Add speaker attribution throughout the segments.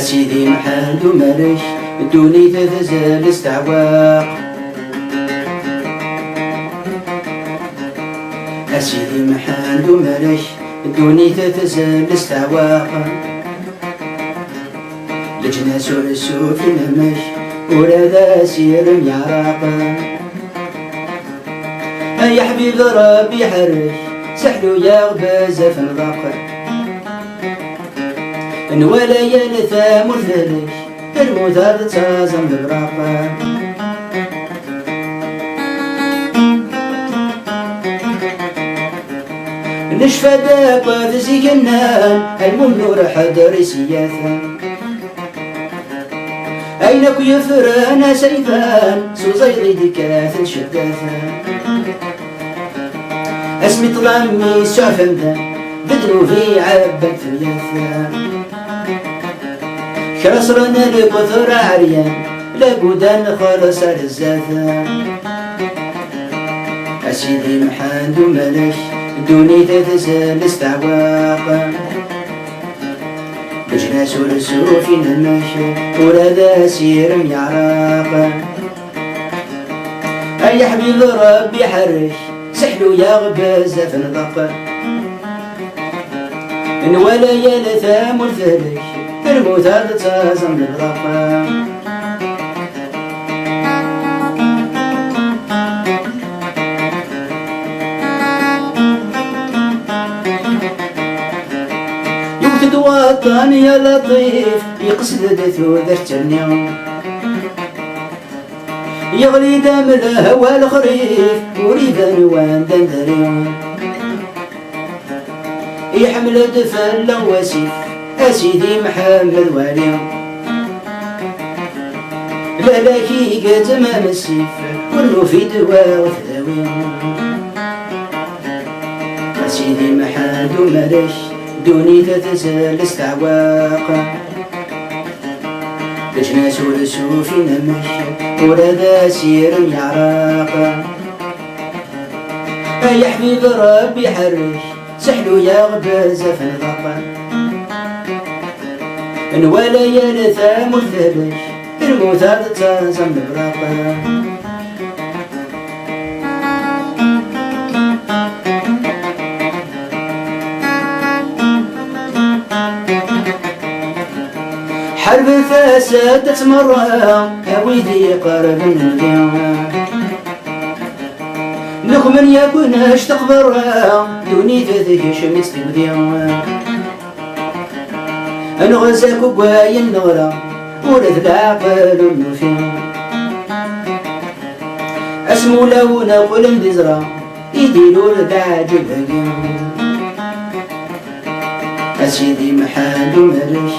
Speaker 1: أسيدي محاد ومالك الدوني تتزال استعواق. أسيدي محاد ومالك الدوني تتزال استعواق. لجناس ورسوف نمش ولا سير يعراق. يا حبيب ربي حرش سحلو يا غباز في الغاق. ولا يلثام الفرش المثار تازم البراق. نشفى دابا تزيك النان المنور حضر سياثا. أينك يفران سيفان سوزيضي دكاث شداثا. اسمي طلامي سعفمدا بدلو في عبا ثلاثا. كرسرنا لبثر عريان لابدان خلص رزاثا. أسيدي محاد وملك دوني تتزال استعواق. بجناس ورسوف نمشي ولا سير يعراق. يا حبيب ربي حرش سحلو يا غباز في الضق. ولا يلثام الفرش المثار تازم الغق. يوتد وطن يا لطيف يقصد دثو ذات النيوم. يغلي دم الهوى الخريف وريدان وان دندريون. يحمل دفن وسيف أسيدي محمد واليوم. لا لكي قد ما مسيف كله في دواء وثاويهم. أسيدي محمد وملك دوني تتزال استعواق. لجناس ورسوف نمشي ولا سير يعراق. يا حبيب ربي حرش سحلو يا غباز في الغق. ولا يلثام الفرش المثار تازم البراق. حرب فاسد تمر يا ويدي قرب اليوم. نخمن يكون اشتق برا دوني تذيك شمس اليوم. نغزاك وقاي النغرة ورث العقل النفيم. اسمو لون قول بزرا يديرو الدعج الهجيم. أسيدي محاد وملك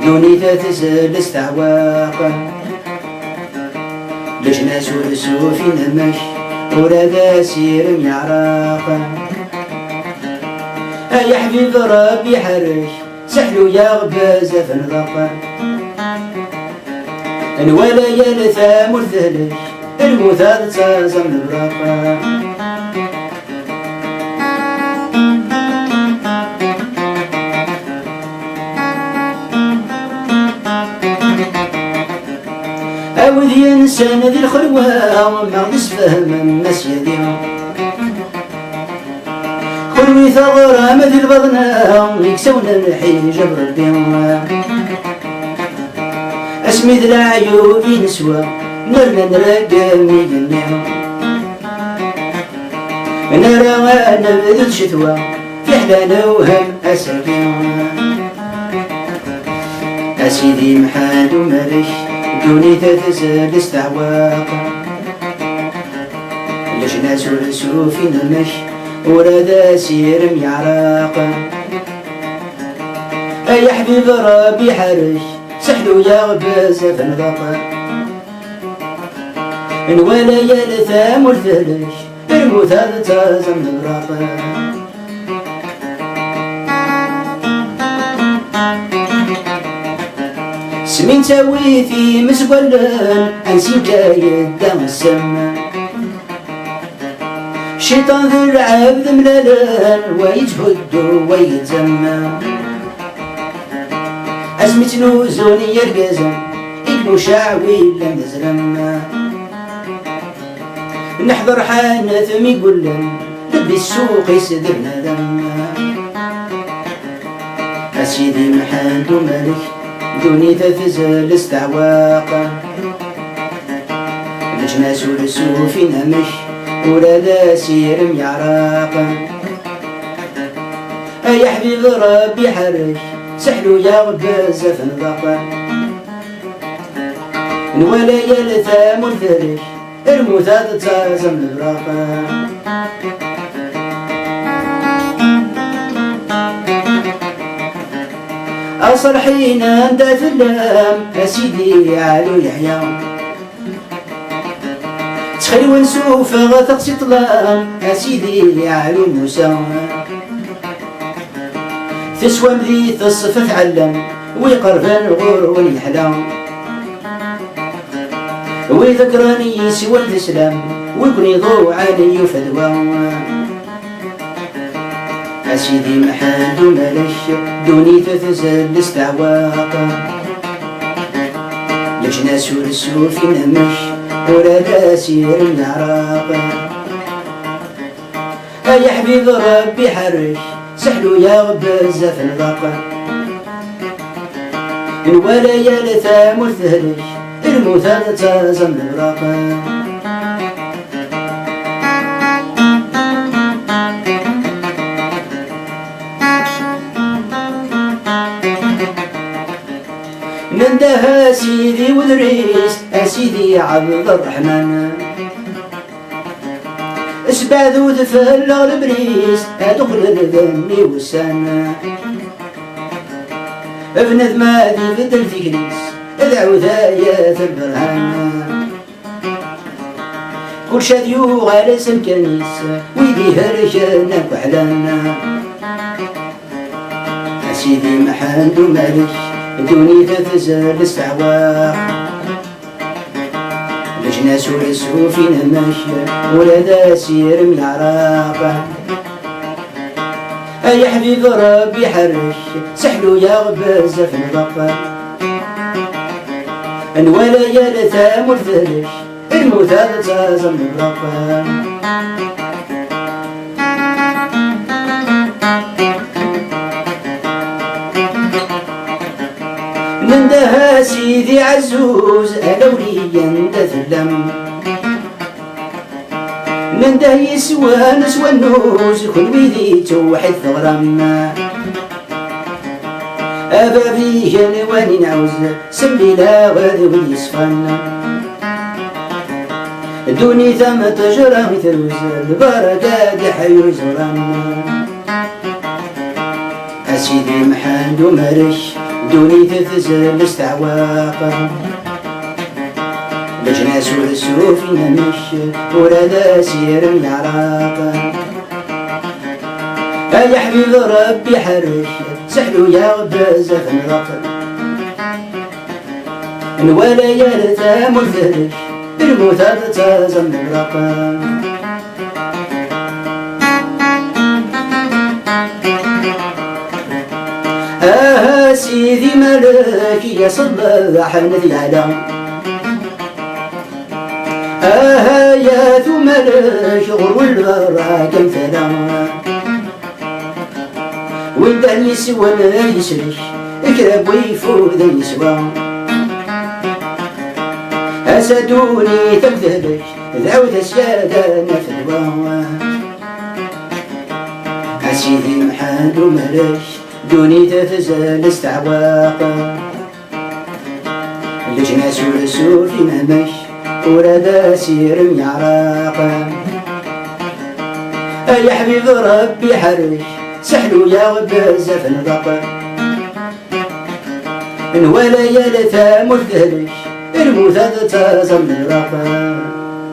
Speaker 1: دوني تتزال استعواق. لجناس ورسوف نمش ولا سير يعراق. يا حبيب ربي حرش سحلو يا غباز في الغق. ولا يلثام الفلش المثار تازم البراق. أوذي إنسان ذي الخلوة ما نسفهم الناس يديهم. خلوي ثغرة مثل البضنة يكسون الحين جبر البيوم. اسمي ذي العيون نسوى نرنا نرقى ميجنيهم. نرى نبذل شتوى في حلال وهم أساقيهم. أسيدي محاد وملك دوني تتزال استعواق. لجناس ورسوف نمش ولا سير يعراق. يا حبيب ربي حرش سحلو يا غباز في الغق. ولا يلثام الفرش المثار تازم البراق. سمين تاوي في مسقلن انسين جاي الدم السما. شيطان ذي العبد ملالان ويجهد ويتزمى. اسمت نوزوني يرقزن إكمو شعوي لم تزرم نحضر حانة ميقولن لبي السوق يسدرنا ذم أسيدي محمد ملك دوني تفزل استعواقا لجنا سولسو في نمش ولا لا سير يعراقا يا حبيب ربي حرش سحلو يا غباز فنضاقا ولا يلثام الثلج الموتى تتازم البراقا أصل حين أنت تلام أسيدي علو يحيى تخلي ونسوف غتقسي طلام أسيدي علو موسى تسوى مذي تصف تعلم ويقرفن غور ويحلام ويذكرني سوى الإسلام ويكون يضوع علي فدوى أسيدي محمد ملش دوني تتزل استعواقا لجنا سولسو في نمش ولا لا سير العراقا يا حبيب ربي حرش سحلو يا غباز فنضاقا ولا يلثام الثلج الموتى تازم البراقا نندها سيدي ودريس أسيدي عبد الرحمن اسباذو تفلغ البريس أدخل الذني والسنة ابن ذمادي بدل تكريس ادعو ذايات البرهان كل شاديو غالس الكنيس ويدي هرجانا وحلانا أسيدي محمد ملك دوني تتزل استعواق لجنا سولسو في نمش ولا ذا سير ميعراق يا حبيب ربي حرش سحلو يا غباز في الضفة ولا يلثام الثلج الموتى تازم الضفة نندها سيدي عزوز ألوليا تثلم ننده يسوى نسوى النوز كل بيدي توحد ثغرم أبا فيه نواني نعوز سمي لا غاذي يصفن دوني ثم تجرى مثل البركات حيو زرم أسيدي محمد مرش دوني تتزل استعواقا لجنا سولسو في نمش ولا ذا سير العراقا يا حبيب ربي حرش سحلو يا غباز فنضاقا ولا يلثام الثلج الموتى تازم البراقا سيدي ملك يا صباح الذي علام يا ذو ملك غرو البراء كم ثلام وين يسوى ما يسرش اكرب ويفوذ يسوى أسدوني تبذلك ذعوت سيادة نفذوا أسيدي محمد ملك دوني تتزل استعواقا لجنا سولسو في نمش ولا ذا سير ميعراقا يا حبيب ربي حرش سحلو يا غباز فنضاقا ولا يلثام الثلج الموتى تازم البراقا